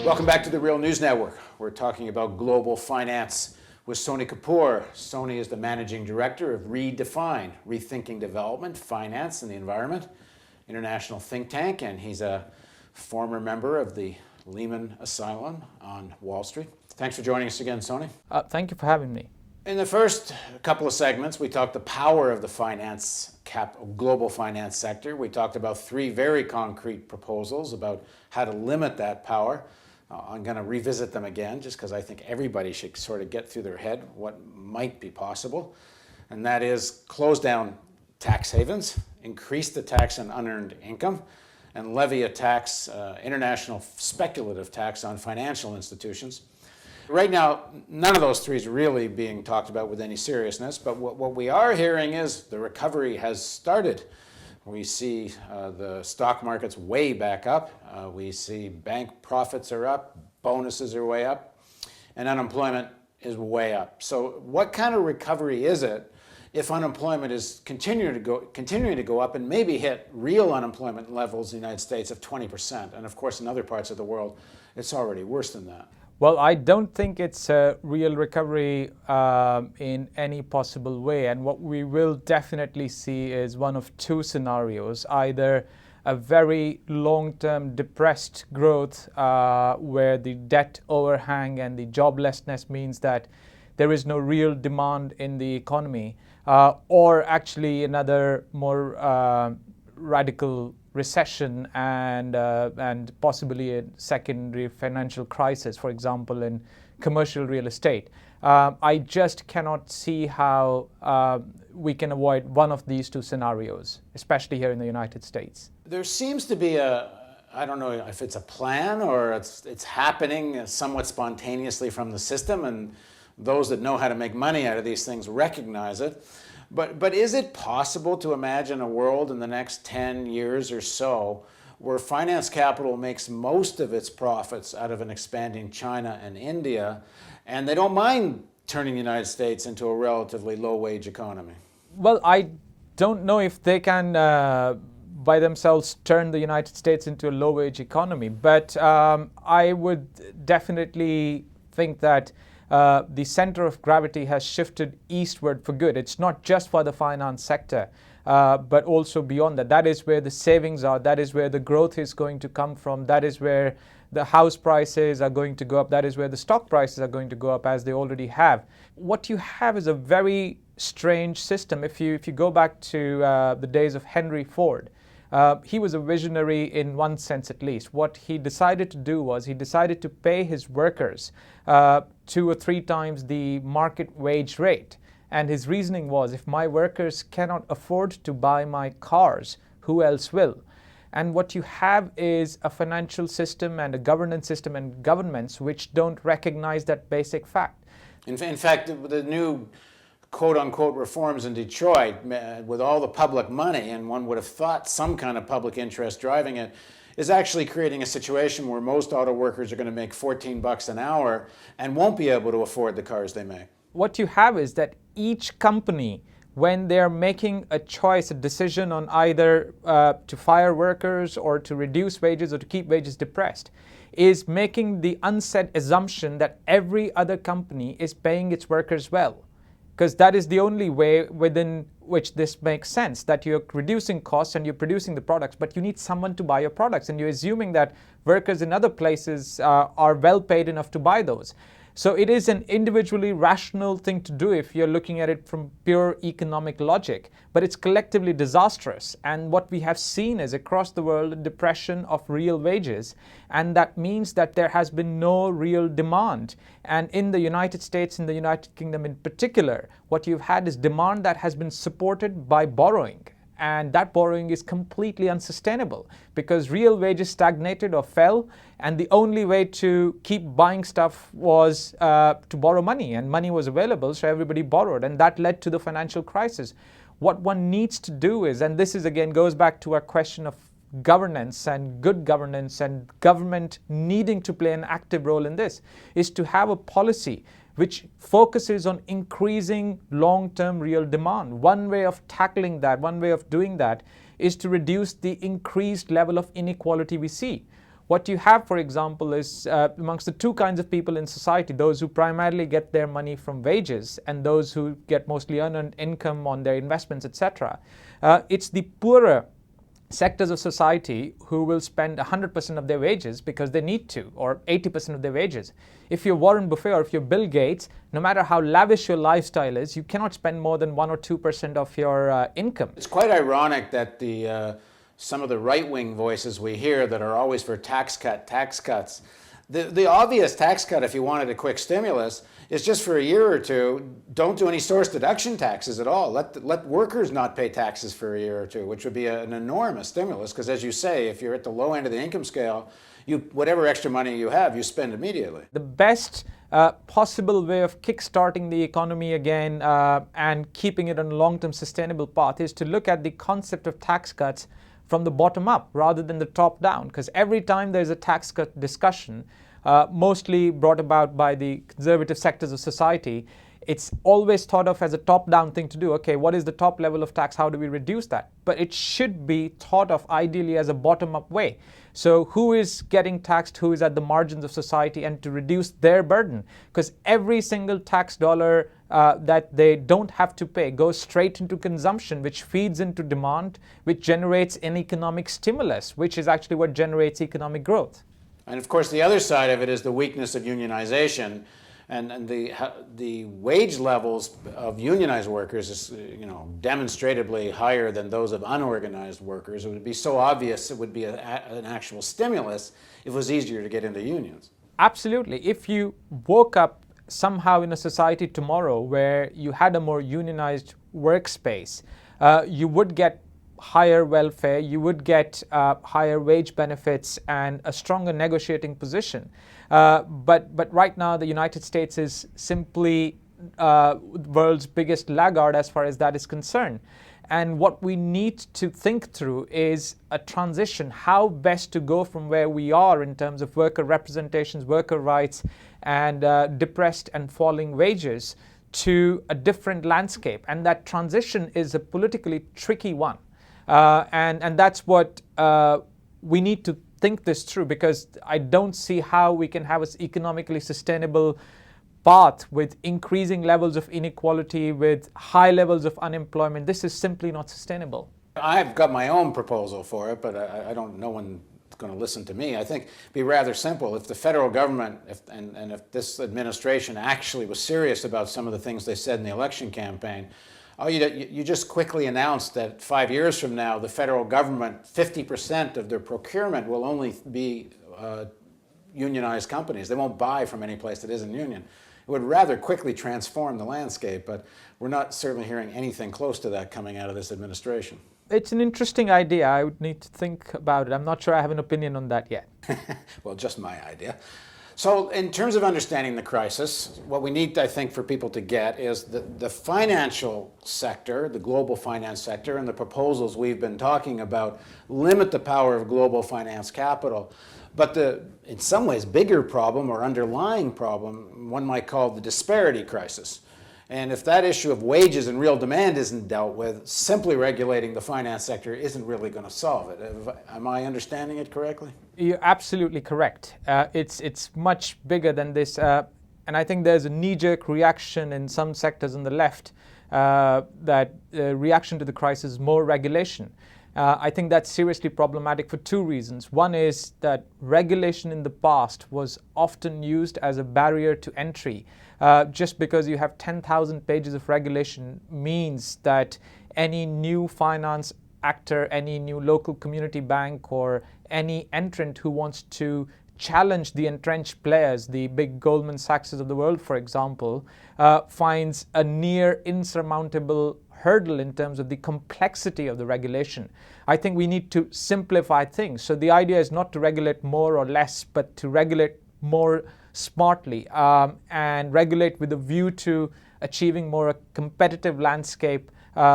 Welcome back to the Real News Network. We're talking about global finance with Sony Kapoor. Sony is the managing director of Redefine, Rethinking Development, Finance and the Environment, international think tank, and he's a former member of the Lehman Asylum on Wall Street. Thanks for joining us again, Sony. Thank you for having me. In the first couple of segments, we talked the power of the global finance sector. We talked about three very concrete proposals about how to limit that power. I'm going to revisit them again just because I think everybody should sort of get through their head what might be possible. And that is close down tax havens, increase the tax on unearned income, and levy a tax, international speculative tax on financial institutions. Right now, none of those three is really being talked about with any seriousness, but what we are hearing is the recovery has started. We see the stock market's way back up. We see bank profits are up, bonuses are way up, and unemployment is way up. So what kind of recovery is it if unemployment is continuing to go up and maybe hit real unemployment levels in the United States of 20%? And of course, in other parts of the world, it's already worse than that. Well, I don't think it's a real recovery in any possible way. And what we will definitely see is one of two scenarios, either a very long-term depressed growth where the debt overhang and the joblessness means that there is no real demand in the economy, or actually another more radical recession and possibly a secondary financial crisis, for example, in commercial real estate. I just cannot see how we can avoid one of these two scenarios, especially here in the United States. There seems to be I don't know if it's a plan or it's happening somewhat spontaneously from the system, and those that know how to make money out of these things recognize it. But is it possible to imagine a world in the next 10 years or so where finance capital makes most of its profits out of an expanding China and India, and they don't mind turning the United States into a relatively low-wage economy? Well, I don't know if they can by themselves turn the United States into a low-wage economy, but I would definitely think that the center of gravity has shifted eastward for good. It's not just for the finance sector, but also beyond that. That is where the savings are. That is where the growth is going to come from. That is where the house prices are going to go up. That is where the stock prices are going to go up, as they already have. What you have is a very strange system. If you go back to the days of Henry Ford, he was a visionary in one sense at least. What he decided to do was he decided to pay his workers 2 or 3 times the market wage rate. And his reasoning was, if my workers cannot afford to buy my cars, who else will? And what you have is a financial system and a governance system and governments which don't recognize that basic fact. In fact, the new quote-unquote reforms in Detroit, with all the public money, and one would have thought some kind of public interest driving it, is actually creating a situation where most auto workers are going to make $14 an hour and won't be able to afford the cars they make. What you have is that each company, when they're making a choice, a decision on either to fire workers or to reduce wages or to keep wages depressed, is making the unsaid assumption that every other company is paying its workers well. Because that is the only way within which this makes sense, that you're reducing costs and you're producing the products, but you need someone to buy your products, and you're assuming that workers in other places are well paid enough to buy those. So it is an individually rational thing to do if you're looking at it from pure economic logic, but it's collectively disastrous. And what we have seen is across the world a depression of real wages, and that means that there has been no real demand. And in the United States, in the United Kingdom in particular, what you've had is demand that has been supported by borrowing. And that borrowing is completely unsustainable because real wages stagnated or fell, and the only way to keep buying stuff was to borrow money, and money was available, so everybody borrowed, and that led to the financial crisis. What one needs to do is, and this is again goes back to our question of governance and good governance and government needing to play an active role in this, is to have a policy which focuses on increasing long-term real demand. One way of tackling that, one way of doing that, is to reduce the increased level of inequality we see. What you have, for example, is amongst the two kinds of people in society, those who primarily get their money from wages and those who get mostly unearned income on their investments, etc. It's the poorer sectors of society who will spend 100% of their wages because they need to, or 80% of their wages. If you're Warren Buffett or if you're Bill Gates, no matter how lavish your lifestyle is, you cannot spend more than 1 or 2% of your income. It's quite ironic that some of the right-wing voices we hear that are always for tax cuts. The obvious tax cut, if you wanted a quick stimulus, is just for a year or two, don't do any source deduction taxes at all. Let workers not pay taxes for a year or two, which would be an enormous stimulus, because as you say, if you're at the low end of the income scale, whatever extra money you have, you spend immediately. The best possible way of kickstarting the economy again and keeping it on a long-term sustainable path is to look at the concept of tax cuts from the bottom up rather than the top down, because every time there's a tax cut discussion, mostly brought about by the conservative sectors of society, it's always thought of as a top-down thing to do. Okay, what is the top level of tax? How do we reduce that? But it should be thought of ideally as a bottom-up way. So who is getting taxed, who is at the margins of society, and to reduce their burden? Because every single tax dollar that they don't have to pay goes straight into consumption, which feeds into demand, which generates an economic stimulus, which is actually what generates economic growth. And of course, the other side of it is the weakness of unionization, and the wage levels of unionized workers is, demonstrably higher than those of unorganized workers. It would be so obvious it would be an actual stimulus if it was easier to get into unions. Absolutely. If you woke up somehow in a society tomorrow where you had a more unionized workspace, you would get higher welfare, you would get higher wage benefits and a stronger negotiating position. But right now the United States is simply the world's biggest laggard as far as that is concerned. And what we need to think through is a transition, how best to go from where we are in terms of worker representations, worker rights, and depressed and falling wages to a different landscape. And that transition is a politically tricky one. And that's what we need to think this through, because I don't see how we can have an economically sustainable path with increasing levels of inequality, with high levels of unemployment. This is simply not sustainable. I've got my own proposal for it, but I don't know when it's going to listen to me. I think it'd be rather simple. If the federal government and if this administration actually was serious about some of the things they said in the election campaign, you just quickly announced that 5 years from now, the federal government, 50% of their procurement will only be unionized companies. They won't buy from any place that isn't union. It would rather quickly transform the landscape, but we're not certainly hearing anything close to that coming out of this administration. It's an interesting idea. I would need to think about it. I'm not sure I have an opinion on that yet. Well, just my idea. So in terms of understanding the crisis, what we need, I think, for people to get is the financial sector, the global finance sector, and the proposals we've been talking about limit the power of global finance capital. But the, in some ways, bigger problem or underlying problem, one might call the disparity crisis. And if that issue of wages and real demand isn't dealt with, simply regulating the finance sector isn't really going to solve it. Am I understanding it correctly? You're absolutely correct. It's much bigger than this. And I think there's a knee-jerk reaction in some sectors on the left that reaction to the crisis is more regulation. I think that's seriously problematic for two reasons. One is that regulation in the past was often used as a barrier to entry. Just because you have 10,000 pages of regulation means that any new finance actor, any new local community bank, or any entrant who wants to challenge the entrenched players, the big Goldman Sachs of the world, for example, finds a near insurmountable hurdle in terms of the complexity of the regulation. I think we need to simplify things. So the idea is not to regulate more or less, but to regulate more smartly and regulate with a view to achieving more a competitive landscape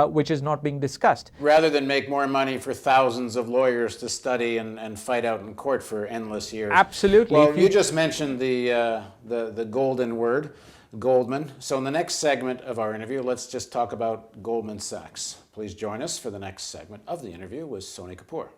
which is not being discussed. Rather than make more money for thousands of lawyers to study and fight out in court for endless years. Absolutely. Well, you just mentioned the golden word, Goldman. So in the next segment of our interview, let's just talk about Goldman Sachs. Please join us for the next segment of the interview with Sony Kapoor.